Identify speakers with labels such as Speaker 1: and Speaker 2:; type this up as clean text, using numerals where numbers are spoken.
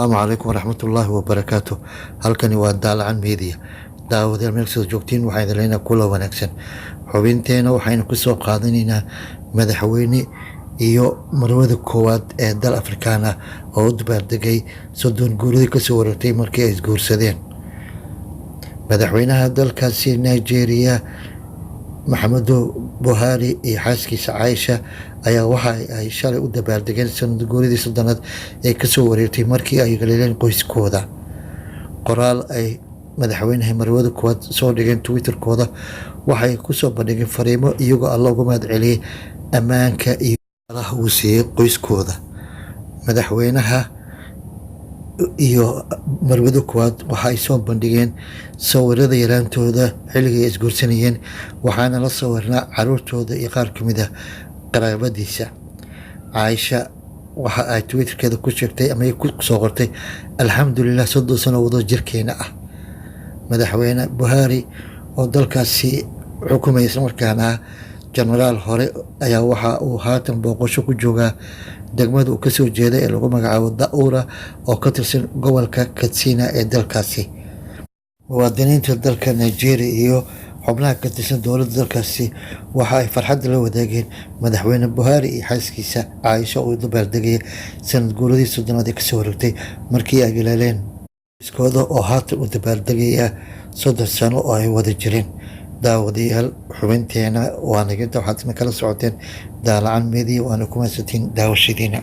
Speaker 1: Asalaamu calaykum waraxmatullaahi wabarakaatuh. Halkani waa Daalacan Media. Daawadayaal meel soo joogtiin waxaan idin leenahay kula wanaagsan. Xubinteena waxaynu ku soo qaadanaynaa madaxweyne iyo marwada koowaad ee dal Afrikaan ah oo u dabaaldegay soddon guuradii kasoo wareegtay markii ay isguursadeen. Madaxweynaha dalkaasi Nigeria Maxamedu Buhari iyo xaaskiisa Caaisha ayaa waxa ay shalay u dabaaldegeen sanad guuradii soddonaad ee kasoo wareegtay markii ay galeeleen qoyskooda. Qoraal ay madaxweynaha marwada koowaad soo dhigeen Twitterkooda waxay ku soo bandhigeen fariimo iyagoo alla uga mahad celiyay ammaanka iyo alaha uu siiyey qoyskooda. Madaxweynaha iyo marwada koowaad waxa ay soo bandhigeen sawirada yaraantooda xilligii ay isguursanayeen, waxaana la sawirnaa caruurtooda iyo qaar ka mid ah qaraabadiisa. Caaisha waxa ay twitterkeeda ku sheegtay ama ay ku soo qortay alxamdulilah 30 sano wado jirkeena ah. Madaxweyne Buhari oo dalkaasi xukumayay isla markaana ah jenaraal hore ayaa waxa uu haatan booqasho ku joogaa degmada uu kasoo jeeday ee lagu magacaabo Daura oo ka tirsan gobolka Katsina ee dalkaasi. Muwaadiniinta dalka Nigeria iyo xubnaha ka tirsan dowladda dalkaasi waxa ay farxad la wadaageen madaxweyne Buhari iyo xaaskiisa Caaisha oo u dabaaldegay sanad guuradii soddonaad ee kasoo wareegtay markii ay galeeleen qoyskooda oo haatan u dabaaldegaya 30 sano oo ay wada jireen. daawadayaal xubinteena waa naginta waxaad kala socoteen Daalacan Media waana ku mahadsantiin daawashadiina.